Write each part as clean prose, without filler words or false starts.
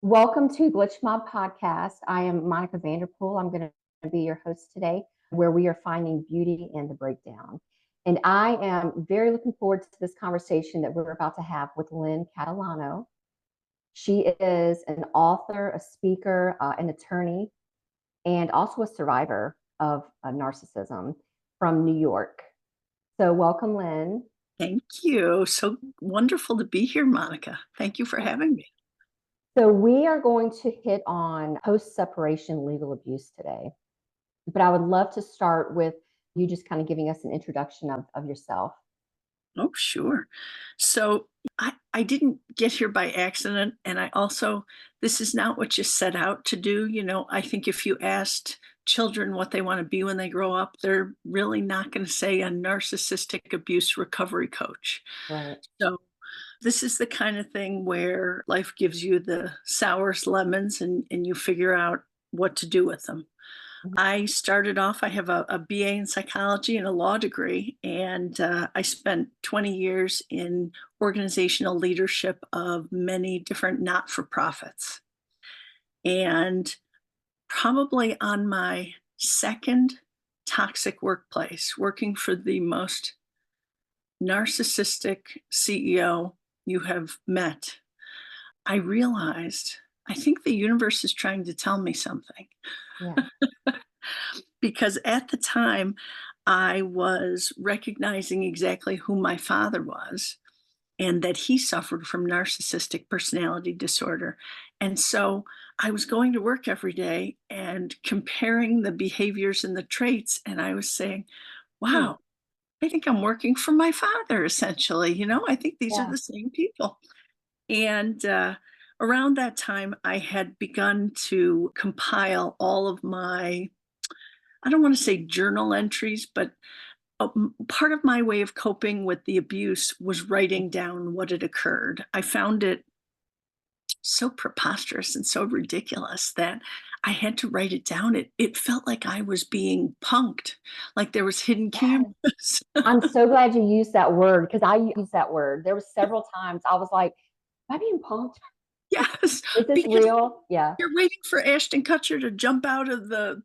Welcome to Glitch Mob Podcast. I am Monica Vanderpool. I'm going to be your host today, where we are finding beauty in the breakdown. And I am very looking forward to this conversation that we're about to have with Lynn Catalano. She is an author, a speaker, an attorney, and also a survivor of narcissism from New York. So welcome, Lynn. Thank you. So wonderful to be here, Monica. Thank you for having me. So we are going to hit on post-separation legal abuse today. But I would love to start with you just kind of giving us an introduction of yourself. Oh, sure. So I didn't get here by accident. And this is not what you set out to do. I think if you asked children what they want to be when they grow up, they're really not going to say a narcissistic abuse recovery coach. Right. So this is the kind of thing where life gives you the sours, lemons, and you figure out what to do with them. I started off, I have a BA in psychology and a law degree, and I spent 20 years in organizational leadership of many different not-for-profits. And probably on my second toxic workplace, working for the most narcissistic CEO you have met, I realized, I think the universe is trying to tell me something. Yeah. Because at the time, I was recognizing exactly who my father was and that he suffered from narcissistic personality disorder. And so I was going to work every day and comparing the behaviors and the traits. And I was saying, wow, I think I'm working for my father, essentially. I think these are the same people. And around that time, I had begun to compile all of my, I don't want to say journal entries, but part of my way of coping with the abuse was writing down what had occurred. I found it so preposterous and so ridiculous that I had to write it down. It felt like I was being punked, like there was hidden cameras. I'm so glad you used that word, because I use that word. There were several times I was like, am I being punked? Yes, Is this because real? Yeah. you're waiting for Ashton Kutcher to jump out of the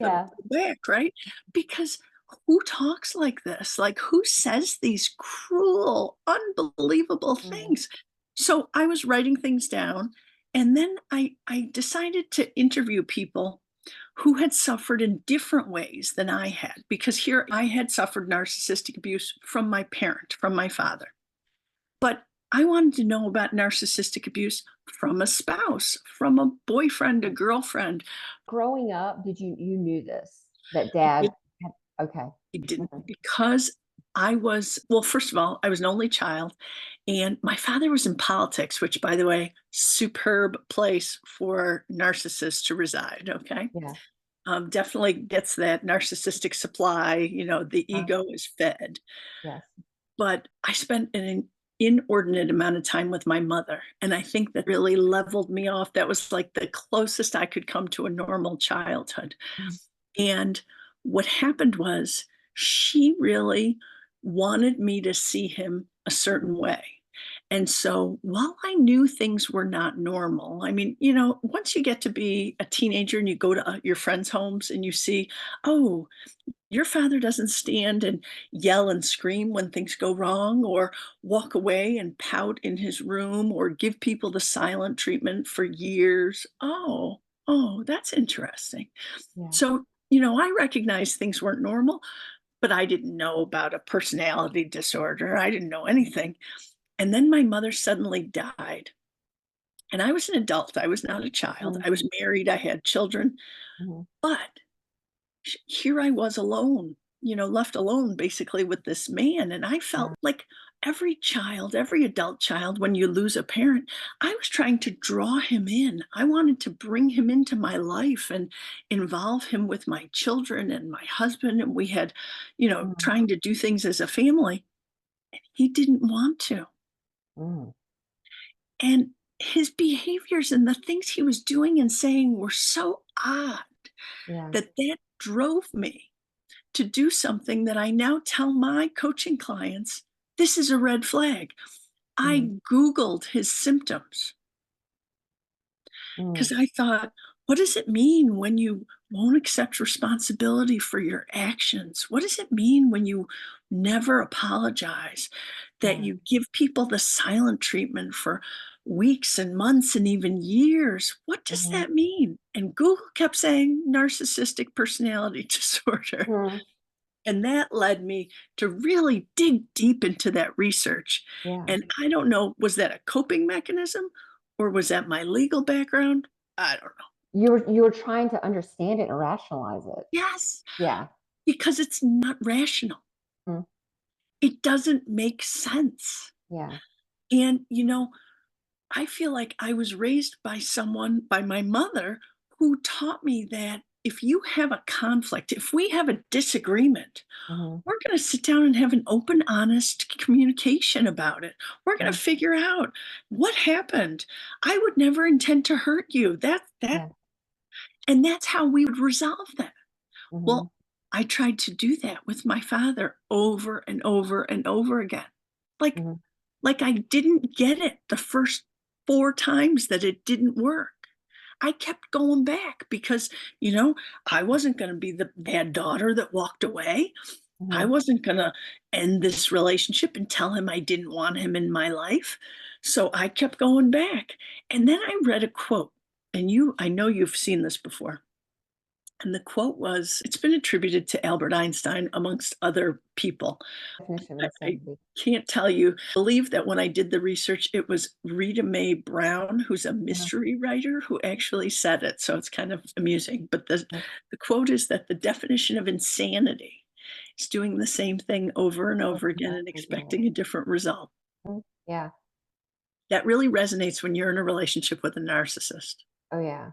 back, right? Because who talks like this? Like, who says these cruel, unbelievable things? So I was writing things down, and then I decided to interview people who had suffered in different ways than I had, because here I had suffered narcissistic abuse from my parent, from my father. But I wanted to know about narcissistic abuse from a spouse, from a boyfriend, a girlfriend. Growing up, you knew this, that dad had, okay. It didn't, because well, first of all, I was an only child, and my father was in politics, which, by the way, superb place for narcissists to reside. Okay. Yeah. Definitely gets that narcissistic supply, the ego is fed. Yes. But I spent an inordinate amount of time with my mother, and I think that really leveled me off. That was like the closest I could come to a normal childhood. And what happened was, she really wanted me to see him a certain way. And so while I knew things were not normal, I mean, once you get to be a teenager and you go to your friends' homes and you see, oh, your father doesn't stand and yell and scream when things go wrong, or walk away and pout in his room, or give people the silent treatment for years. Oh, that's interesting. Yeah. So, I recognized things weren't normal, but I didn't know about a personality disorder. I didn't know anything. And then my mother suddenly died. And I was an adult. I was not a child. I was married. I had children. But here I was alone, left alone basically with this man. And I felt like every child, every adult child, when you lose a parent, I was trying to draw him in. I wanted to bring him into my life and involve him with my children and my husband. And we had, trying to do things as a family. And he didn't want to. And his behaviors and the things he was doing and saying were so odd that drove me to do something that I now tell my coaching clients, this is a red flag. I Googled his symptoms. because I thought, what does it mean when you won't accept responsibility for your actions? What does it mean when you never apologize? That Yeah. you give people the silent treatment for weeks and months and even years? What does Mhm. that mean? And Google kept saying narcissistic personality disorder. Mhm. And that led me to really dig deep into that research. Yeah. And I don't know, was that a coping mechanism or was that my legal background? I don't know. You were trying to understand it and rationalize it. Yes, Yeah. because it's not rational. Mm. It doesn't make sense. Yeah. And, I feel like I was raised by someone, by my mother, who taught me that if you have a conflict, if we have a disagreement, Mhm. we're going to sit down and have an open, honest communication about it. We're going to Mhm. figure out what happened. I would never intend to hurt you. Yeah. And that's how we would resolve that. Mhm. Well, I tried to do that with my father over and over and over again. Like, Mhm. like I didn't get it the first 4 times that it didn't work. I kept going back because, I wasn't going to be the bad daughter that walked away. I Mhm. wasn't going to end this relationship and tell him I didn't want him in my life. So I kept going back. And then I read a quote, and I know you've seen this before. And the quote was, it's been attributed to Albert Einstein amongst other people. Definition of I insanity. can't tell you. I believe that when I did the research, it was Rita Mae Brown, who's a Uh-huh. mystery writer, who actually said it. So it's kind of amusing. But Yeah. the quote is that the definition of insanity is doing the same thing over and over again and Again. expecting a different result. Mhm. Yeah. That really resonates when you're in a relationship with a narcissist. Oh, yeah.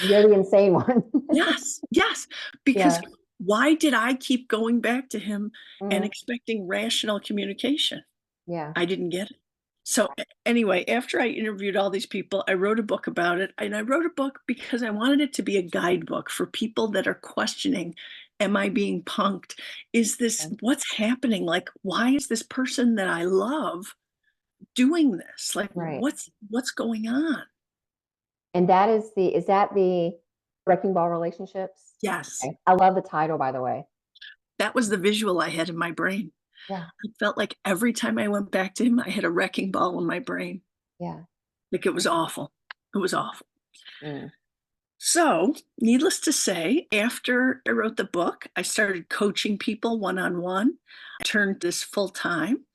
You're the insane one. Yes, yes, because Yeah. why did I keep going back to him and Mhm. expecting rational communication? Yeah. I didn't get it. So anyway, after I interviewed all these people, I wrote a book about it. And I wrote a book because I wanted it to be a guidebook for people that are questioning, am I being punked? Is this Mhm. what's happening? Like, why is this person that I love doing this? Like, Right. what's going on? And is that the Wrecking Ball Relationships? Yes. Okay. I love the title, by the way. That was the visual I had in my brain. Yeah. I felt like every time I went back to him, I had a wrecking ball in my brain. Yeah. Like it was awful. It was awful. Mm. So, needless to say, after I wrote the book, I started coaching people one on one. I turned this full time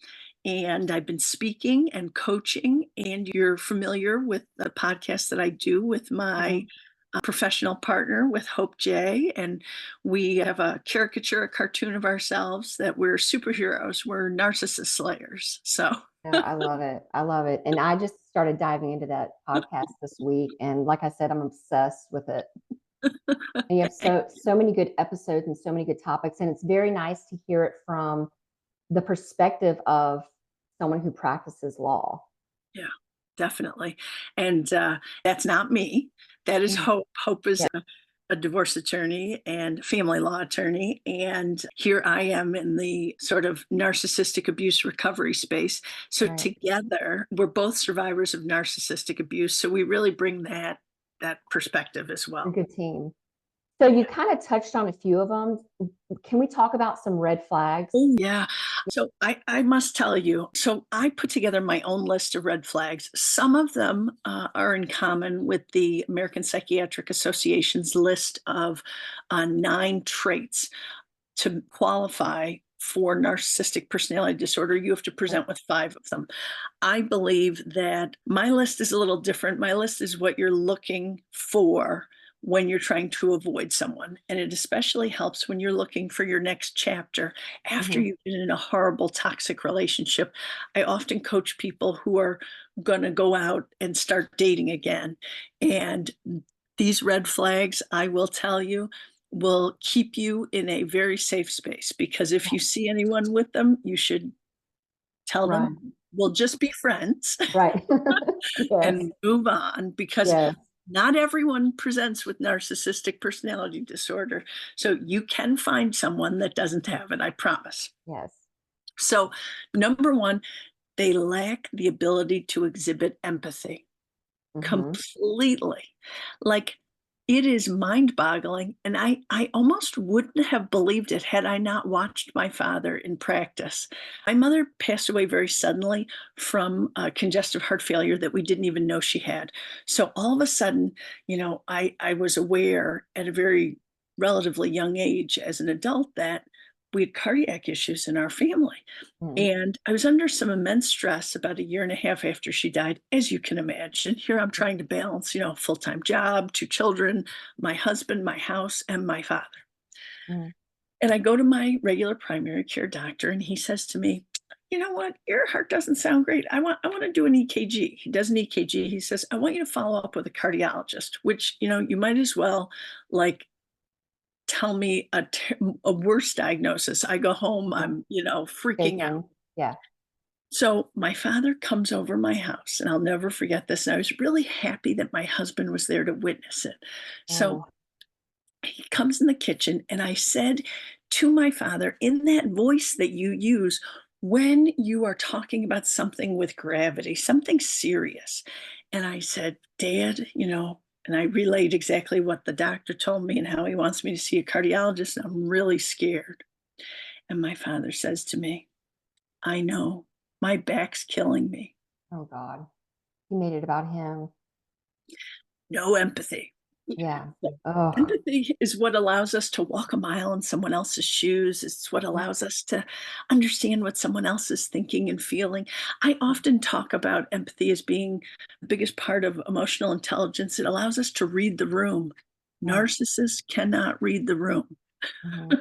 and I've been speaking and coaching. And you're familiar with the podcast that I do with my Mhm. professional partner, with Hope J. And we have a caricature, a cartoon of ourselves that we're superheroes, we're narcissist slayers. So, Yeah, I love it. I love it. And I just started diving into that podcast this week. And like I said, I'm obsessed with it. And you have so many good episodes and so many good topics. And it's very nice to hear it from the perspective of someone who practices law. yeah, definitely. And that's not me. That is Mm. Hope. Hope is Yeah, a divorce attorney and family law attorney. And here I am in the sort of narcissistic abuse recovery space. So right. together, we're both survivors of narcissistic abuse. So we really bring that perspective as A well. good team. So you kind of touched on a few of them. Can we talk about some red flags? Oh, yeah. So I must tell you, so I put together my own list of red flags. Some of them are in common with the American Psychiatric Association's list of 9 traits to qualify for narcissistic personality disorder. You have to Right. present with 5 of them. I believe that my list is a little different. My list is what you're looking for when you're trying to avoid someone. And it especially helps when you're looking for your next chapter after Mhm. you've been in a horrible, toxic relationship. I often coach people who are going to go out and start dating again. And these red flags, I will tell you, will keep you in a very safe space because if you see anyone with them, you should tell them Run. we'll just be friends Right. Yes. and move on because Yes. not everyone presents with narcissistic personality disorder. So you can find someone that doesn't have it, I promise. Yes. So, number one, they lack the ability to exhibit empathy. completely. Like, it is mind-boggling, and I almost wouldn't have believed it had I not watched my father in practice. My mother passed away very suddenly from congestive heart failure that we didn't even know she had. So all of a sudden, I was aware at a very relatively young age as an adult that we had cardiac issues in our family. Mhm. And I was under some immense stress about a year and a half after she died, as you can imagine. Here I'm trying to balance, full-time job, 2 children, my husband, my house, and my father. Mhm. And I go to my regular primary care doctor, and he says to me, "You know what? Your heart doesn't sound great. I want to do an EKG." He does an EKG. He says, "I want you to follow up with a cardiologist," which, you might as well like tell me a worse diagnosis. I go home, Yeah. I'm, freaking out. Shaken. Yeah. So my father comes over my house, and I'll never forget this. And I was really happy that my husband was there to witness it. So Oh, he comes in the kitchen, and I said to my father, in that voice that you use when you are talking about something with gravity, something serious. And I said, "Dad, and I relayed exactly what the doctor told me and how he wants me to see a cardiologist. And I'm really scared." And my father says to me, "I know, my back's killing me." oh God. He made it about him. No empathy. Yeah. So, Oh, empathy is what allows us to walk a mile in someone else's shoes. It's what allows us to understand what someone else is thinking and feeling. I often talk about empathy as being the biggest part of emotional intelligence. It allows us to read the room. yeah. Narcissists cannot read the room. Mhm.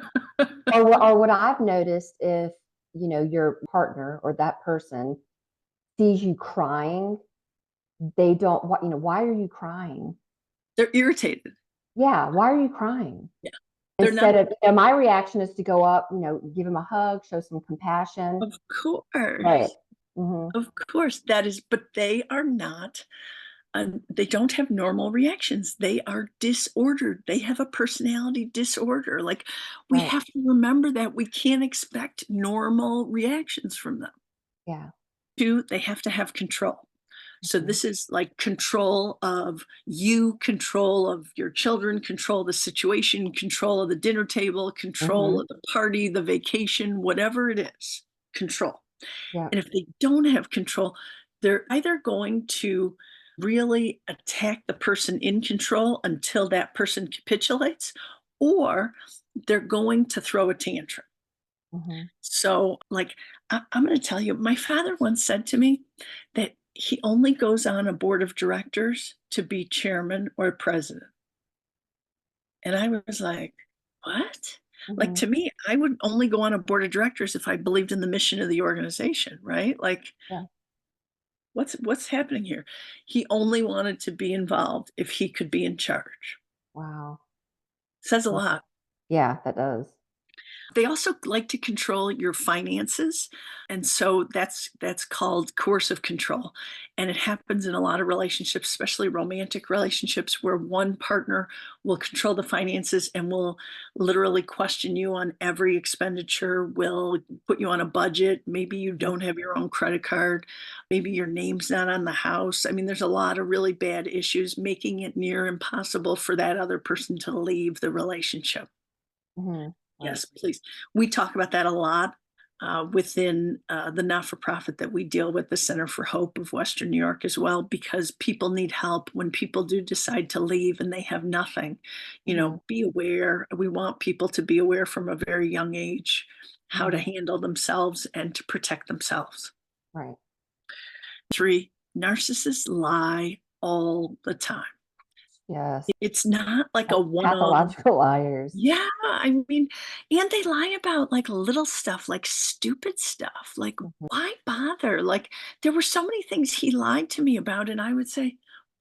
Or what I've noticed, if your partner or that person sees you crying, they don't. What Why are you crying? They're irritated. Yeah, why are you crying? Yeah. They're not, Instead of, my reaction is to go up, give him a hug, show some compassion. of Right. course. Hmm. Of course, that is, but they are not, they don't have normal reactions. They are disordered. They have a personality disorder. Like, we Right. have to remember that we can't expect normal reactions from them. Yeah. Two, they have to have control. So Hmm. this is like control of you, control of your children, control the situation, control of the dinner table, control Hmm. of the party, the vacation, whatever it is, control. Yeah. And if they don't have control, they're either going to really attack the person in control until that person capitulates, or they're going to throw a tantrum. Hmm. So, like, I'm going to tell you, my father once said to me that he only goes on a board of directors to be chairman or president. And I was like, what? Like, Hmm. to me, I would only go on a board of directors if I believed in the mission of the organization, right? Like, Yeah. what's happening here? He only wanted to be involved if he could be in charge. Wow. Says a Wow. lot. Yeah, that does. They also like to control your finances, and so that's called coercive control. And it happens in a lot of relationships, especially romantic relationships, where one partner will control the finances and will literally question you on every expenditure, will put you on a budget. Maybe you Mhm. don't have your own credit card, maybe your name's not on the house. I mean, there's a lot of really bad issues, making it near impossible for that other person to leave the relationship. Mhm. Right. Yes, please. We talk about that a lot within the not for profit that we deal with, the Center for Hope of Western New York as well, because people need help when people do decide to leave and they have nothing. Mhm. Be aware. We want people to be aware from a very young age how to Mhm. handle themselves and to protect themselves. Right. Three, narcissists lie all the time. Yes. It's not like a one off. Pathological liars. Yeah, I mean, and they lie about, like, little stuff, like, stupid stuff, like, Mhm. why bother? Like, there were so many things he lied to me about, and I would say,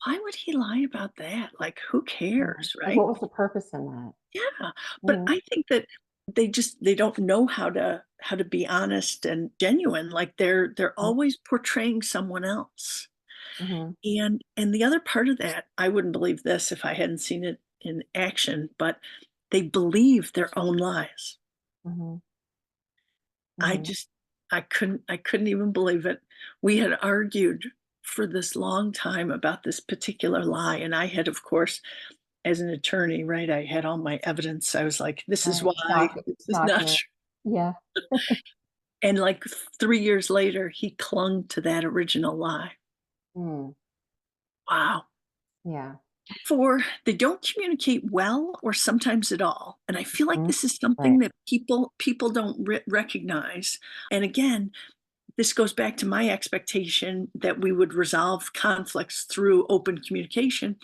"Why would he lie about that? Like, who Yeah. cares?" Like, Right? what was the purpose in that? Yeah, but Mhm. I think that they don't know how to be honest and genuine, like, they're Mhm. always portraying someone else. Mhm. And the other part of that, I wouldn't believe this if I hadn't seen it in action, but they believe their own lies. Mhm. I Mhm. just I couldn't even believe it. We had argued for this long time about this particular lie. And I had, of course, as an attorney, right, I had all my evidence. I was like, this is Right. why, this is not Document. true. Yeah. And like 3 years later, he clung to that original lie. Mm. Wow. Yeah. For they don't communicate well or sometimes at all. And I feel like Mhm. this is something Right. that people don't recognize. And again, this goes back to my expectation that we would resolve conflicts through open communication.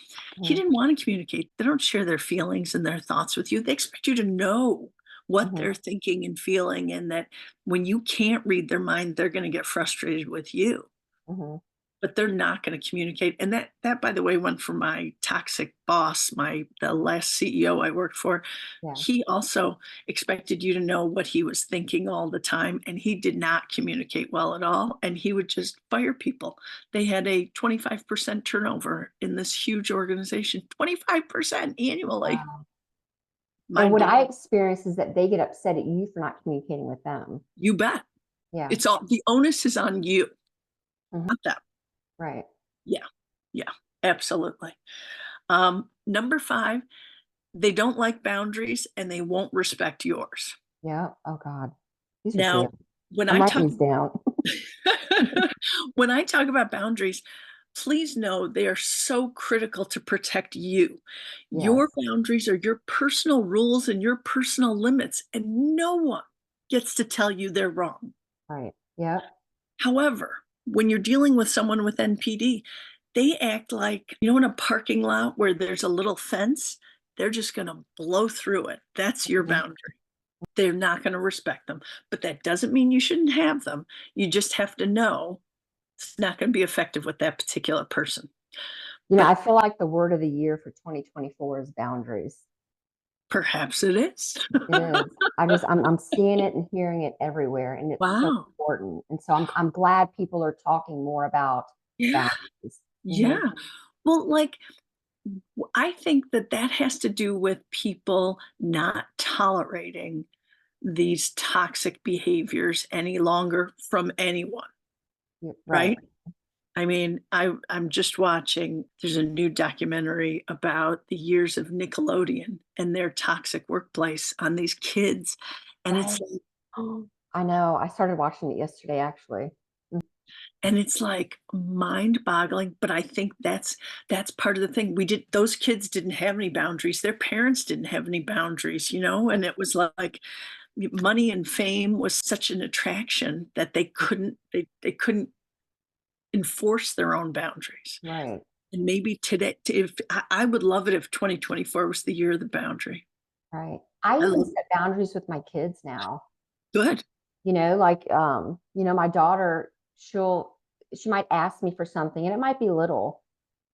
He Mhm. didn't want to communicate. They don't share their feelings and their thoughts with you. They expect you to know what Mhm. they're thinking and feeling, and that when you can't read their mind, they're going to get frustrated with you. Mhm. But they're not going to communicate. And that, by the way, went for my toxic boss, the last CEO I worked for. Yeah. He also expected you to know what he was thinking all the time, and he did not communicate well at all, and he would just fire people. They had a 25% turnover in this huge organization, 25% annually. Wow. And Mind what I blowing. experience is that they get upset at you for not communicating with them. You bet. Yeah. It's all, the onus is on you, Mhm. not them. Right. Yeah. Yeah, absolutely. Number 5, they don't like boundaries and they won't respect yours. Yeah. Oh God. These are big. Now, when I'm I writing talk these down. when I talk about boundaries, please know they are so critical to protect you. Your Yes. boundaries are your personal rules and your personal limits, and no one gets to tell you they're wrong. Right. Yep. However, when you're dealing with someone with NPD, they act like, in a parking lot where there's a little fence, they're just going to blow through it. That's your Mhm. boundary. They're not going to respect them. But that doesn't mean you shouldn't have them. You just have to know it's not going to be effective with that particular person. I But feel like the word of the year for 2024 is boundaries. perhaps it is. It is. I'm seeing it and hearing it everywhere, and it's so Wow. important. And so I'm glad people are talking more about Yeah. boundaries. Yeah. Mhm. Well, like, I think that has to do with people not tolerating these toxic behaviors any longer from anyone, Right. right? I mean, I'm just watching, there's a new documentary about the years of Nickelodeon and their toxic workplace on these kids. And Right. it's like, I know. I started watching it yesterday, actually. mind-boggling, but I think that's part of the thing. Those kids didn't have any boundaries. Their parents didn't have any boundaries, and it was like money and fame was such an attraction that they couldn't enforce their own boundaries. Right. And maybe today, if I would love it if 2024 was the year of the boundary. Right. I I even love set boundaries with my kids now. good. Like, my daughter, she might ask me for something and it might be little.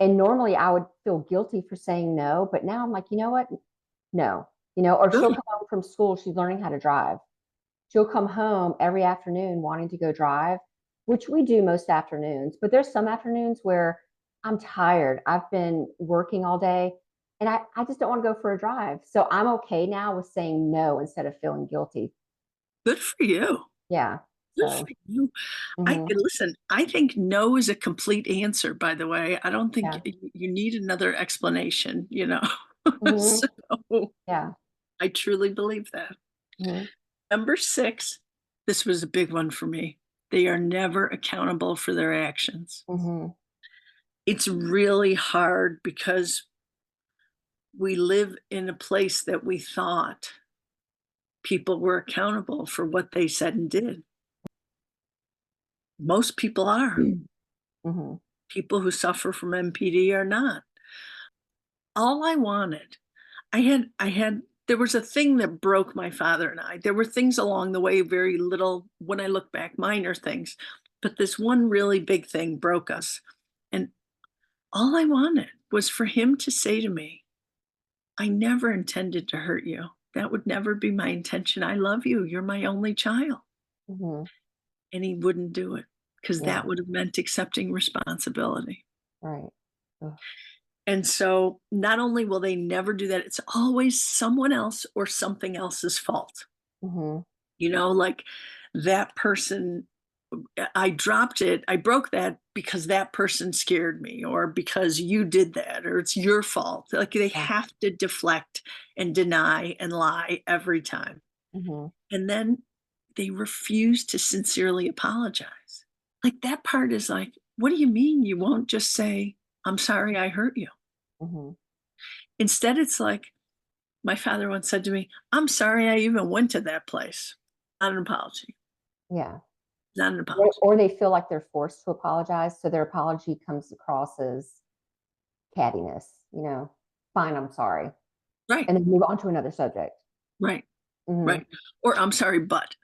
And normally I would feel guilty for saying no, but now I'm like, you know what? No. Or she'll Good. come home from school, she's learning how to drive. She'll come home every afternoon wanting to go drive, which we do most afternoons, but there's some afternoons where I'm tired. I've been working all day and I just don't want to go for a drive. So I'm okay now with saying no instead of feeling guilty. Good for you. Yeah. Good for So, you. mhm, Listen, I think no is a complete answer, by the way. I don't think yeah. you need another explanation. Mhm, So yeah. I truly believe that. Mhm, Number 6, this was a big one for me. They are never accountable for their actions. mhm, It's really hard because we live in a place that we thought people were accountable for what they said and did. Most people are. mhm, People who suffer from MPD are not. All I wanted, there was a thing that broke my father and I. There were things along the way, very little, when I look back, minor things, but this one really big thing broke us. And all I wanted was for him to say to me, I never intended to hurt you. That would never be my intention. I love you. You're my only child. mhm. And he wouldn't do it because Yeah, that would have meant accepting responsibility. right. Ugh, And so not only will they never do that, it's always someone else or something else's fault. mhm, Like that person, I dropped it. I broke that because that person scared me, or because you did that, or it's your fault. Like they have to deflect and deny and lie every time. And then they refuse to sincerely apologize. Like that part is like, what do you mean you won't just say, I'm sorry I hurt you? Instead, it's like, my father once said to me, I'm sorry I even went to that place. Not an apology. Yeah. Not an apology. Or they feel like they're forced to apologize. So their apology comes across as cattiness, fine, I'm sorry. Right. And then move on to another subject. Right. Right. Or I'm sorry, but.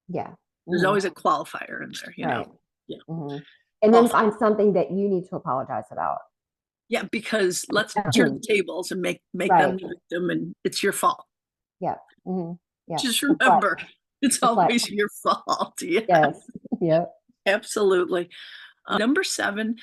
Yeah. There's always a qualifier in there, Right. know. Yeah. And then find something that you need to apologize about. Yeah, because let's turn the tables and make them the victim, and it's your fault. Yeah. Yeah. Just remember, it's always your fault. Yeah. Yes. Yep. Absolutely. Number 7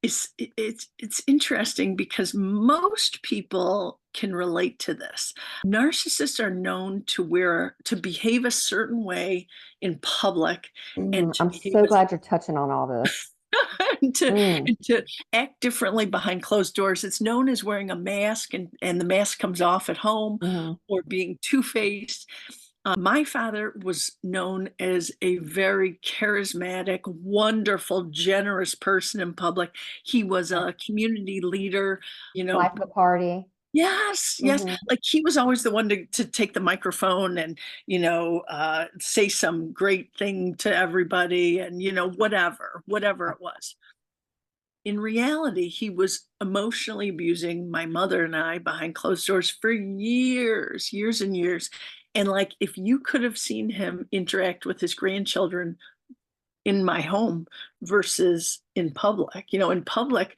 is it's interesting because most people can relate to this. Narcissists are known to behave a certain way in public, and I'm so glad you're touching on all this. and to act differently behind closed doors. It's known as wearing a mask, and the mask comes off at home, or being two-faced. My father was known as a very charismatic, wonderful, generous person in public. He was a community leader, Life of the party. Yes, yes. Like he was always the one to take the microphone and, say some great thing to everybody, and, whatever it was. In reality, he was emotionally abusing my mother and I behind closed doors for years and years. And like, if you could have seen him interact with his grandchildren in my home versus in public, in public,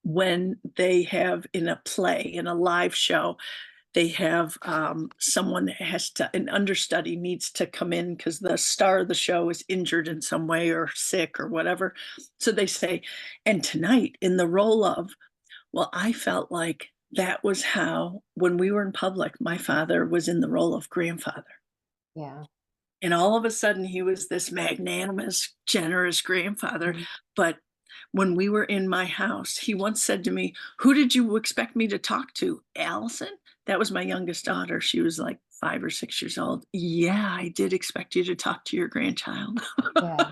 when they have in a play, in a live show, they have someone an understudy needs to come in because the star of the show is injured in some way or sick or whatever. So they say, and tonight in the role of, well, I felt like that was how, when we were in public, my father was in the role of grandfather. Yeah. And all of a sudden he was this magnanimous, generous grandfather. But when we were in my house, he once said to me, who did you expect me to talk to? Allison? That was my youngest daughter. She was like 5 or 6 years old. Yeah, I did expect you to talk to your grandchild. Yeah.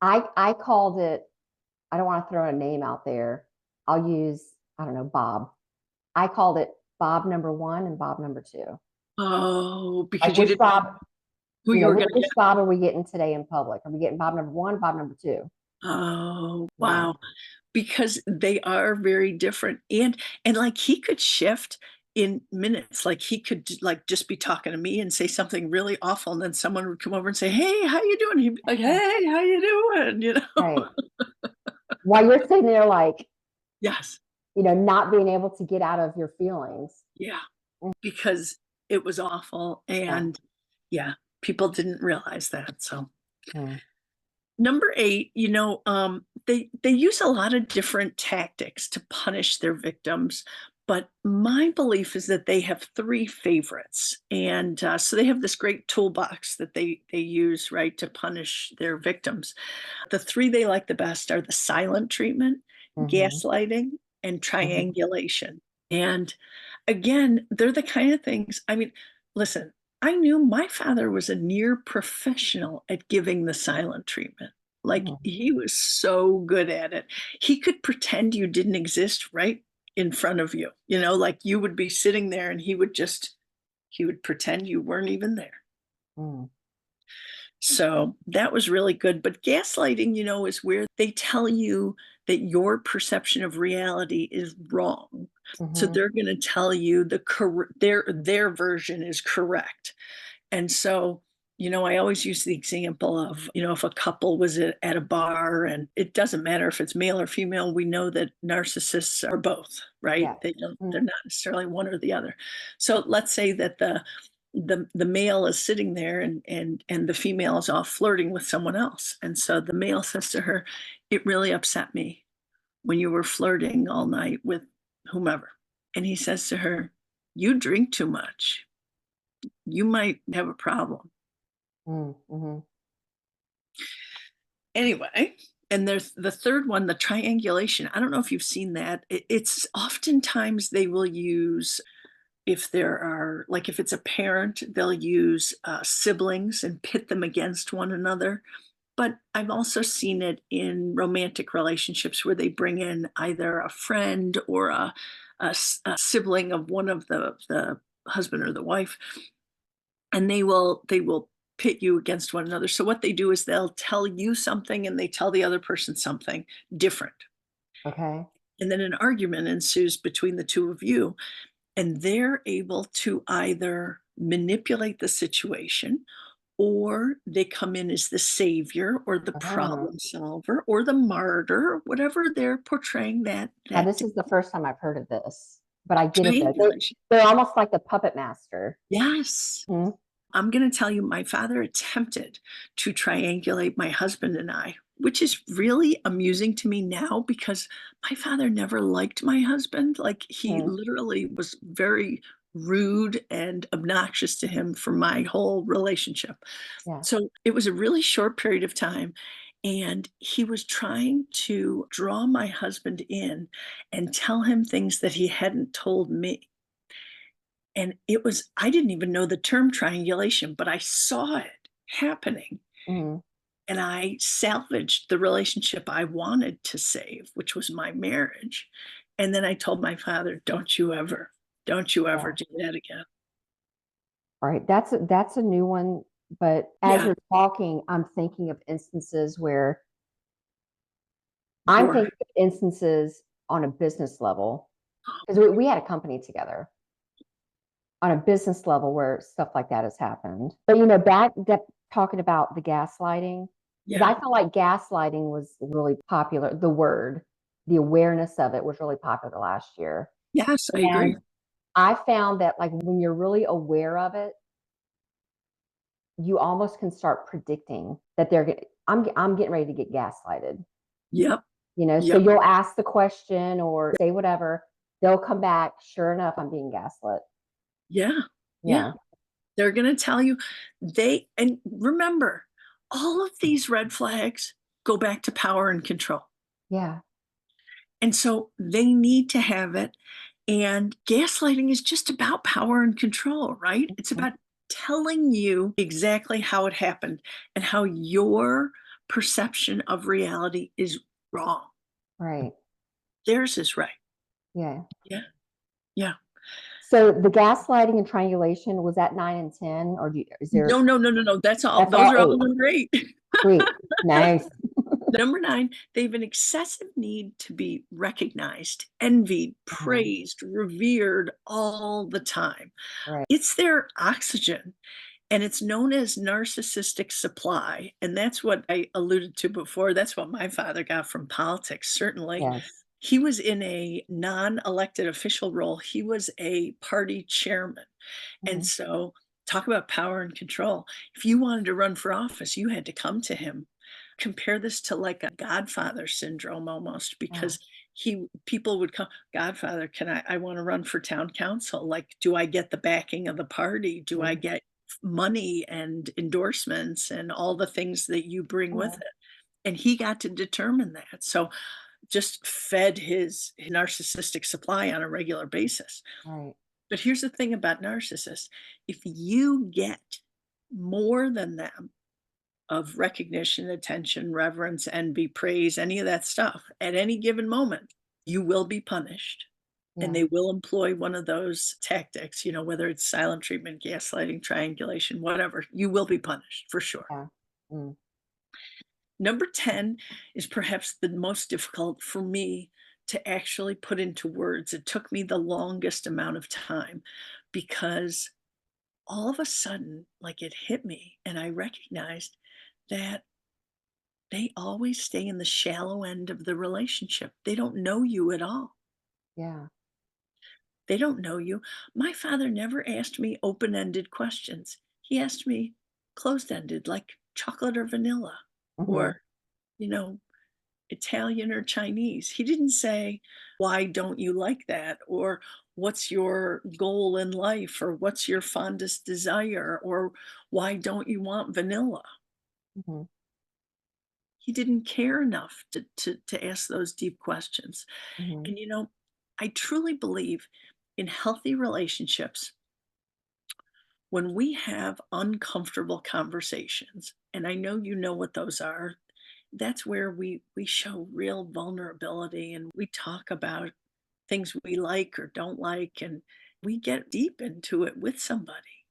I called it, I don't want to throw a name out there. I'll use, I don't know, Bob. I called it Bob number 1 and Bob number 2. Oh, because Like, you which didn't Bob, who you were going to which Bob are we getting today in public? Are we getting Bob number 1, Bob number 2? Oh, wow. Because they are very different. And like he could shift in minutes. Like he could like just be talking to me and say something really awful, and then someone would come over and say, hey, how you doing? He'd be like, hey, how you doing? Right. While you're sitting there like, Yes. not being able to get out of your feelings. Yeah. Because it was awful. And yeah, people didn't realize that. So number 8, they use a lot of different tactics to punish their victims, but my belief is that they have 3 favorites, and so they have this great toolbox that they use, right, to punish their victims. The 3 they like the best are the silent treatment, gaslighting, and triangulation. And again, they're the kind of things. I mean, listen, I knew my father was a near professional at giving the silent treatment. Like he was so good at it. He could pretend you didn't exist right in front of you, like you would be sitting there and he would pretend you weren't even there. So that was really good. But gaslighting, is where they tell you that your perception of reality is wrong. So they're going to tell you their version is correct. And so, I always use the example of, if a couple was at a bar, and it doesn't matter if it's male or female, we know that narcissists are both, right? They're not necessarily one or the other. So let's say that the male is sitting there, and the female is off flirting with someone else. And so the male says to her, it really upset me when you were flirting all night with whomever. And he says to her, you drink too much. You might have a problem. Anyway, and there's the third one, the triangulation. I don't know if you've seen that. It's oftentimes they will use, if there are, like, if it's a parent, they'll use siblings and pit them against one another. But I've also seen it in romantic relationships where they bring in either a friend or a sibling of one of the husband or the wife, and they will pit you against one another. So what they do is they'll tell you something and they tell the other person something different. Okay. And then an argument ensues between the two of you, and they're able to either manipulate the situation, or they come in as the savior or the Oh. problem solver or the martyr, whatever they're portraying Now, that this is the first time I've heard of this, but I get it though. triangulation. They're almost like the puppet master. Yes. Mhm. I'm going to tell you, my father attempted to triangulate my husband and I, which is really amusing to me now because my father never liked my husband. Like, he Mhm. literally was very rude and obnoxious to him for my whole relationship. Yeah. So it was a really short period of time. And he was trying to draw my husband in and tell him things that he hadn't told me. And it was, I didn't even know the term triangulation, but I saw it happening, Mhm. and I salvaged the relationship I wanted to save, which was my marriage. And then I told my father, don't you ever Yeah. do that again." All right. That's a new one. But as Yeah, you're talking, I'm thinking of instances where I'm sure. thinking of instances on a business level because we had a company together on a business level where stuff like that has happened. But back that talking about the gaslighting, because Yeah. I feel like gaslighting was really popular. The word, the awareness of it was really popular last year. Yes, I agree. And I found that like when you're really aware of it, you almost can start predicting that I'm getting ready to get gaslighted. Yep. So Yep. you'll ask the question or say whatever, they'll come back, sure enough, I'm being gaslit. Yeah. Yeah. Yeah. They're going to tell you, and remember, all of these red flags go back to power and control. Yeah. And so they need to have it. And gaslighting is just about power and control, right? It's Mhm. about telling you exactly how it happened and how your perception of reality is wrong. Right. Theirs is right. Yeah. Yeah. Yeah. So the gaslighting and triangulation, was that 9 and 10, or is there? No, no, no, no, no. That's all. That's Those all are all 8. number eight. Sweet. Nice. Number nine, they have an excessive need to be recognized, envied, Mhm. praised, revered all the time. Right. It's their oxygen, and it's known as narcissistic supply. And that's what I alluded to before. That's what my father got from politics, certainly. Yes. He was in a non elected official role, he was a party chairman. And Mhm. so, talk about power and control. If you wanted to run for office, you had to come to him. Compare this to like a Godfather syndrome almost, Yeah. because people would come, Godfather, I want to run for town council. Like, do I get the backing of the party? Do I Mhm. get money and endorsements and all the things that you bring with Yeah. it? And he got to determine that. So just fed his narcissistic supply on a regular basis. Right. But here's the thing about narcissists: if you get more than them of recognition, attention, reverence, envy, praise, any of that stuff at any given moment, you will be punished. And Yeah. they will employ one of those tactics, whether it's silent treatment, gaslighting, triangulation, whatever, you will be punished for sure. Yeah. Mm. Number 10 is perhaps the most difficult for me to actually put into words. It took me the longest amount of time because all of a sudden, like, it hit me, and I recognized that they always stay in the shallow end of the relationship. They don't know you at all. Yeah. They don't know you. My father never asked me open-ended questions. He asked me closed-ended, like chocolate or vanilla, Mhm. or, you know, Italian or Chinese. He didn't say, "Why don't you like that?" Or, "What's your goal in life?" Or, "What's your fondest desire?" Or, "Why don't you want vanilla?" Mhm. he didn't care enough to ask those deep questions. Mhm. And, I truly believe in healthy relationships when we have uncomfortable conversations, and I know you know what those are. That's where we show real vulnerability and we talk about things we like or don't like, and we get deep into it with somebody.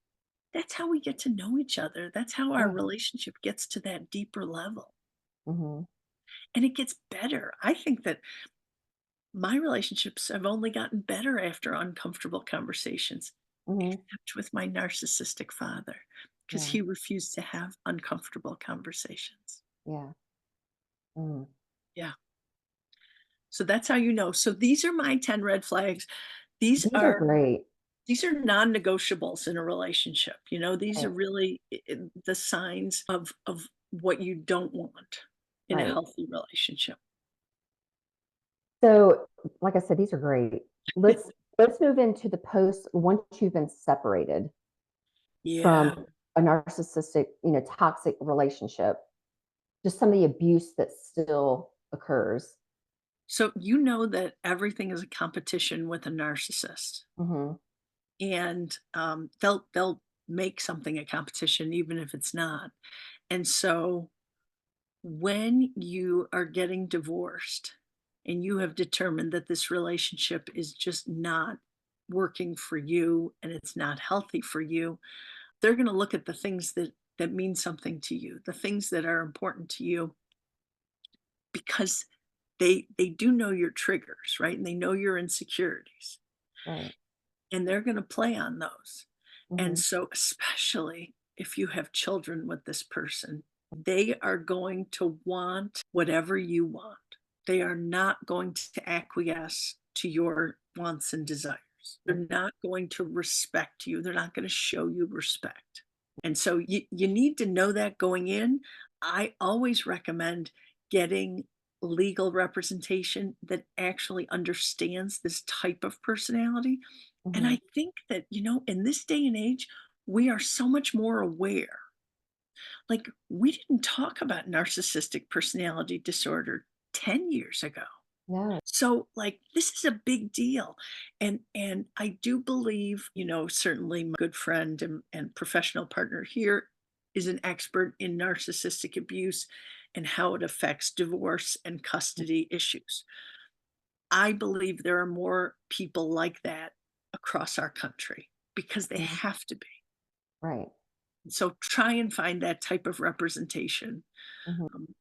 That's how we get to know each other. That's how our Yeah. relationship gets to that deeper level. Mhm. And it gets better. I think that my relationships have only gotten better after uncomfortable conversations, Mhm. except with my narcissistic father, because Yeah. he refused to have uncomfortable conversations. Yeah. Mm. Yeah. So that's how you know. So these are my 10 red flags. These These are are great. these are non-negotiables in a relationship. These are Right. really the signs of what you don't want in a Right. healthy relationship. So, like I said, these are great. Let's move into the post once you've been separated Yeah. from a narcissistic, toxic relationship. Just some of the abuse that still occurs. So you know that everything is a competition with a narcissist, Mhm. and they'll make something a competition even if it's not. And so when you are getting divorced and you have determined that this relationship is just not working for you and it's not healthy for you, they're going to look at the things that mean something to you, the things that are important to you, because they do know your triggers, right? And they know your insecurities, Right. and they're going to play on those. And Mhm. so, especially if you have children with this person, they are going to want whatever you want. They are not going to acquiesce to your wants and desires. They're not going to respect you. They're not going to show you respect. And so you need to know that going in. I always recommend getting legal representation that actually understands this type of personality. And Mhm. I think that, in this day and age, we are so much more aware. Like, we didn't talk about narcissistic personality disorder 10 years ago. No. So, like, this is a big deal. And I do believe, certainly my good friend and professional partner here is an expert in narcissistic abuse and how it affects divorce and custody issues. I believe there are more people like that across our country because they Mhm. have to be. Right. So try and find that type of representation, Mhm.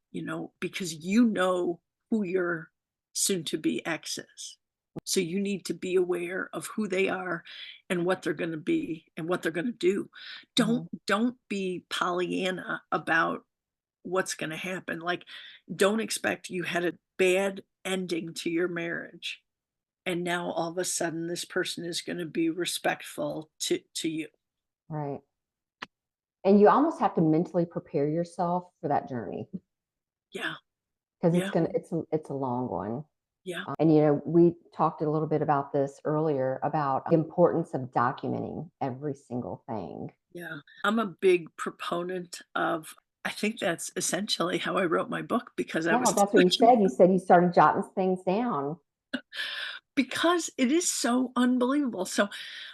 because you know who your soon to be ex is. So you need to be aware of who they are and what they're going to be and what they're going to do. Don't Mhm. don't be Pollyanna about what's going to happen. Like, don't expect you had a bad ending to your marriage and now all of a sudden this person is going to be respectful to you. Right. And you almost have to mentally prepare yourself for that journey Yeah. because Yeah. it's a long one. Yeah. And we talked a little bit about this earlier about the importance of documenting every single thing. Yeah. I'm a big proponent of, I think that's essentially how I wrote my book, because I Yeah, was that's what you said. You said you started jotting things down. because it is so unbelievable. So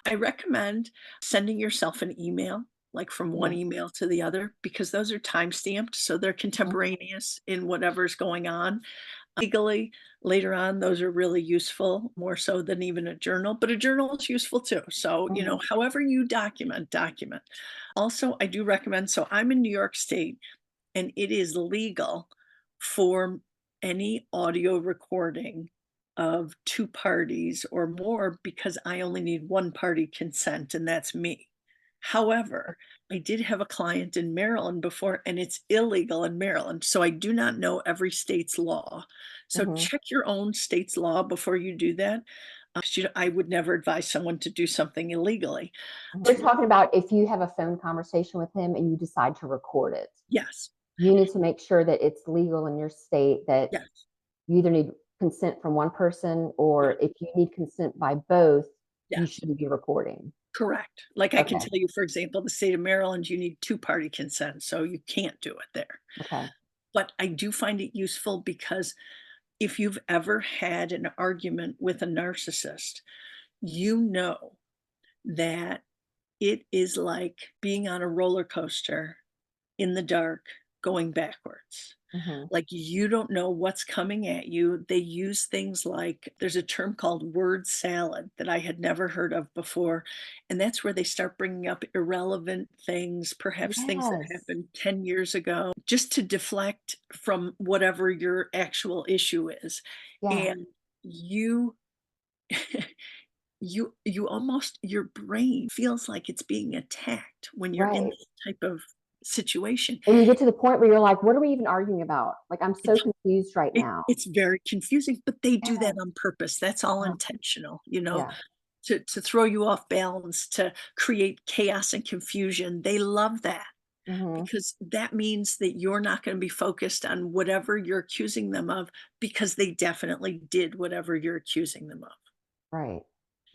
I recommend sending yourself an email, like from one Yeah. email to the other, because those are time stamped. So they're Mhm. contemporaneous in whatever's going on. Legally, later on, those are really useful, more so than even a journal, but a journal is useful too. So, Mhm. however you document. Also, I do recommend, so I'm in New York State, and it is legal for any audio recording of two parties or more, because I only need one party consent, and that's me. However, I did have a client in Maryland before, and it's illegal in Maryland. So I do not know every state's law. So Mhm. check your own state's law before you do that. 'Cause, I would never advise someone to do something illegally. We're talking about if you have a phone conversation with him and you decide to record it. Yes, You need to make sure that it's legal in your state, that yes, you either need consent from one person, yes, or if you need consent by both, you yes. shouldn't be recording. Correct. Like, I can Okay. tell you, for example, the state of Maryland, you need two-party consent, so you can't do it there. Okay. But I do find it useful because if you've ever had an argument with a narcissist, you know that it is like being on a roller coaster in the dark going backwards. Hmm. Like, you don't know what's coming at you. They use things like there's a term called word salad that I had never heard of before, and that's where they start bringing up irrelevant things, perhaps things that Yes. happened 10 years ago, just to deflect from whatever your actual issue is. Yeah. And you you almost your brain feels like it's being attacked when you're in Right. this type of situation. And you get to the point where you're like, what are we even arguing about? Like, I'm so It's confused right it now. it's very confusing, but they do Yeah. that on purpose. That's all Uh-huh. intentional, Yeah. to throw you off balance, to create chaos and confusion. They love that Hmm. because that means that you're not gonna be focused on whatever you're accusing them of because they definitely did whatever you're accusing them of. Right.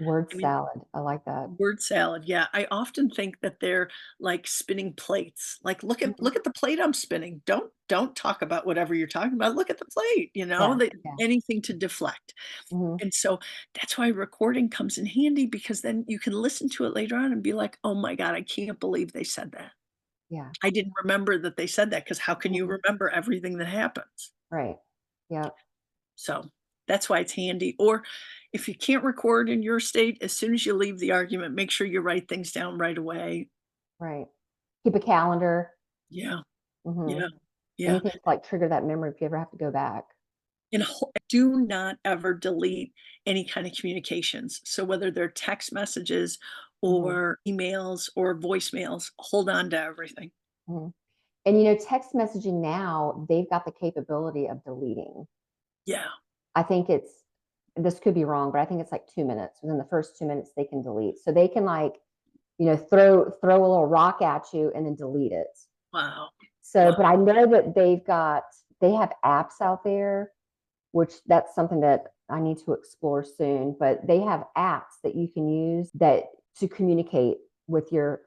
Word I mean, salad. I like that. word salad, yeah. I often think that they're like spinning plates. Like, Mhm. look at the plate I'm spinning. Don't talk about whatever you're talking about. Look at the plate, Yeah. that Yeah. anything to deflect. Hmm. And so that's why recording comes in handy because then you can listen to it later on and be like, "Oh my god, I can't believe they said that. Yeah. I didn't remember that they said that because how can you Mhm. remember everything that happens?" Right. Yeah. So that's why it's handy. Or if you can't record in your state, as soon as you leave the argument, make sure you write things down right away. Right. Keep a calendar. Yeah, Hmm. yeah, yeah. Anything to like trigger that memory if you ever have to go back. And do not ever delete any kind of communications. So whether they're text messages Hmm. or emails or voicemails, hold on to everything. Hmm. And text messaging now, they've got the capability of deleting. Yeah. I think this could be wrong, but I think it's like 2 minutes. Within the first 2 minutes, they can delete. So they can like, throw a little rock at you and then delete it. Wow. So, but Wow. I know that they have apps out there, which that's something that I need to explore soon. But they have apps that you can use that to communicate with your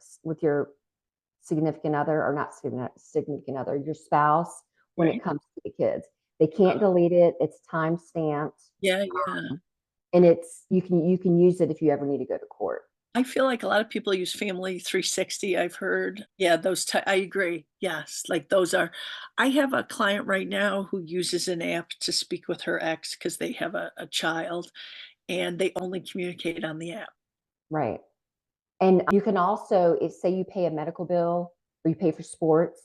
significant other, or not significant other, your spouse, when it Right. comes to the kids. They can't delete it. It's time stamped, Yeah, yeah. and you can use it if you ever need to go to court. I feel like a lot of people use Family 360, I've heard. Yeah, I agree. Yes, like those are I have a client right now who uses an app to speak with her ex because they have a child, and they only communicate on the app. Right. And you can also, if say you pay a medical bill or you pay for sports,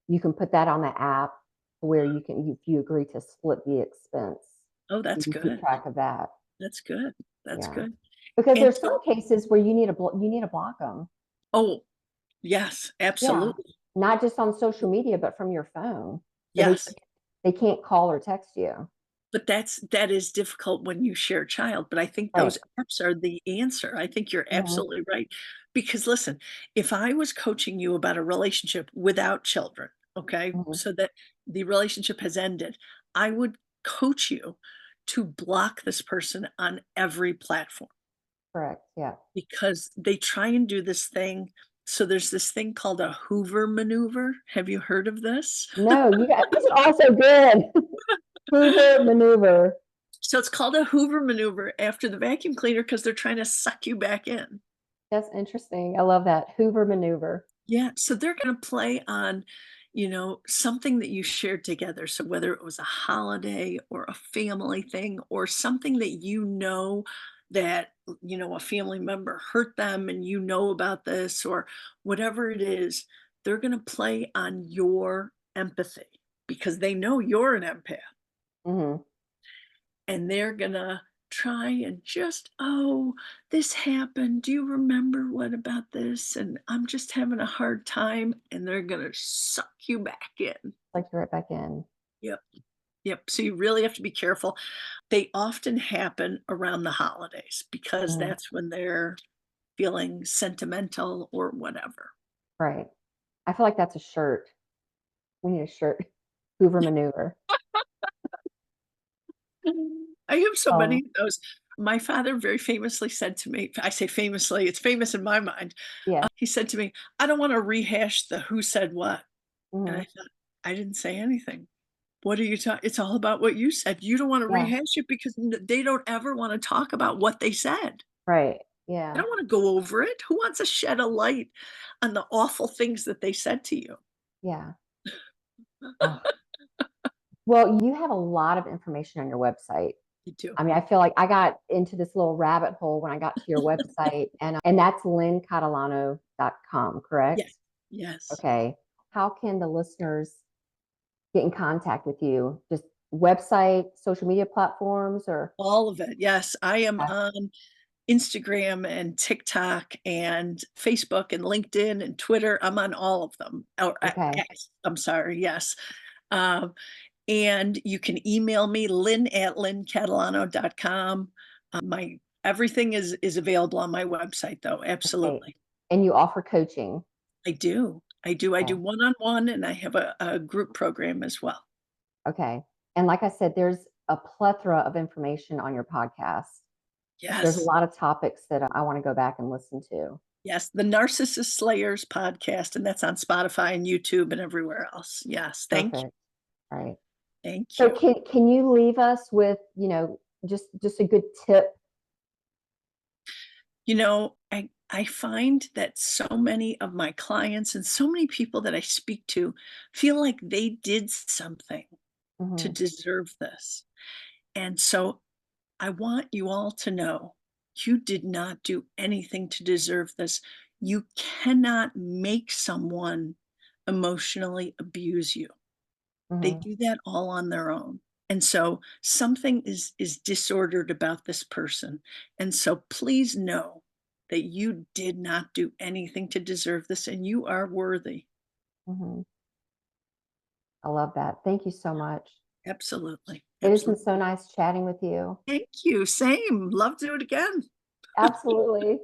you can put that on the app where if you agree to split the expense, Oh, so you that's can keep good. track of that. That's good. That's Yeah. good. Because And there's so some cases where you need to block them. oh, yes, Yeah. absolutely. Not just on social media, but from your phone. So Yes. they can't call or text you. But that is difficult when you share a child, but I think Right. those apps are the answer. I think you're Mhm. absolutely right. Because listen, if I was coaching you about a relationship without children, okay, Mhm. so that the relationship has ended, I would coach you to block this person on every platform Correct. Yeah. because they try and do this thing. So there's this thing called a Hoover maneuver. Have you heard of this? No, these are also good. Hoover maneuver. So it's called a Hoover maneuver after the vacuum cleaner because they're trying to suck you back in. That's interesting. I love that. Hoover maneuver. Yeah, so they're gonna play on, something that you shared together. So whether it was a holiday or a family thing or something that that, a family member hurt them and you know about this or whatever it is, they're gonna play on your empathy because they know you're an empath. Mhm. And they're gonna try and just, "Oh, this happened. Do you remember what about this? And I'm just having a hard time." And they're gonna suck you back in. Like you're right back in. Yep, yep. So you really have to be careful. They often happen around the holidays because Mhm. that's when they're feeling sentimental or whatever. Right. I feel like that's a shirt. We need a shirt. Hoover maneuver. I have so many Um, of those. My father very famously said to me, I say famously, it's famous in my mind. yeah. He said to me, "I don't want to rehash the who said what." And I Mhm. thought, I didn't say anything. What are you talking? It's all about what you said. You don't want to Yeah, rehash it because they don't ever want to talk about what they said. right. I Yeah, don't want to go over it. Who wants to shed a light on the awful things that they said to you? yeah. Oh. Well, you have a lot of information on your website. You do. I mean, I feel like I got into this little rabbit hole when I got to your website, and that's lynncatalano.com, correct? Yes. Yes. Okay. How can the listeners get in contact with you? Just website, social media platforms, or All of it. Yes. I am okay. on Instagram and TikTok and Facebook and LinkedIn and Twitter. I'm on all of them. Or Okay. X, I'm sorry. Yes. Um, and you can email me, lynn@lynncatalano.com. My everything is available on my website though. Okay. Absolutely. And you offer coaching. I do. I do. I Okay. do one-on-one and I have a group program as well. Okay. And like I said, there's a plethora of information on your podcast. There's a Yes. lot of topics that I want to go back and listen to. Yes, the Narcissist Slayers podcast, and that's on Spotify and YouTube and everywhere else. Yes, thank you. Perfect. Right. Thank So you. can you leave us with, just a good tip? I find that so many of my clients and so many people that I speak to feel like they did something to Mhm. deserve this. And so I want you all to know you did not do anything to deserve this. You cannot make someone emotionally abuse you. They Mhm. do that all on their own. And so something is disordered about this person. And so please know that you did not do anything to deserve this and you are worthy. Mhm. I love that. Thank you so much. Absolutely. It has been Absolutely. so nice chatting with you. Thank you. Same. Love to do it again. Absolutely.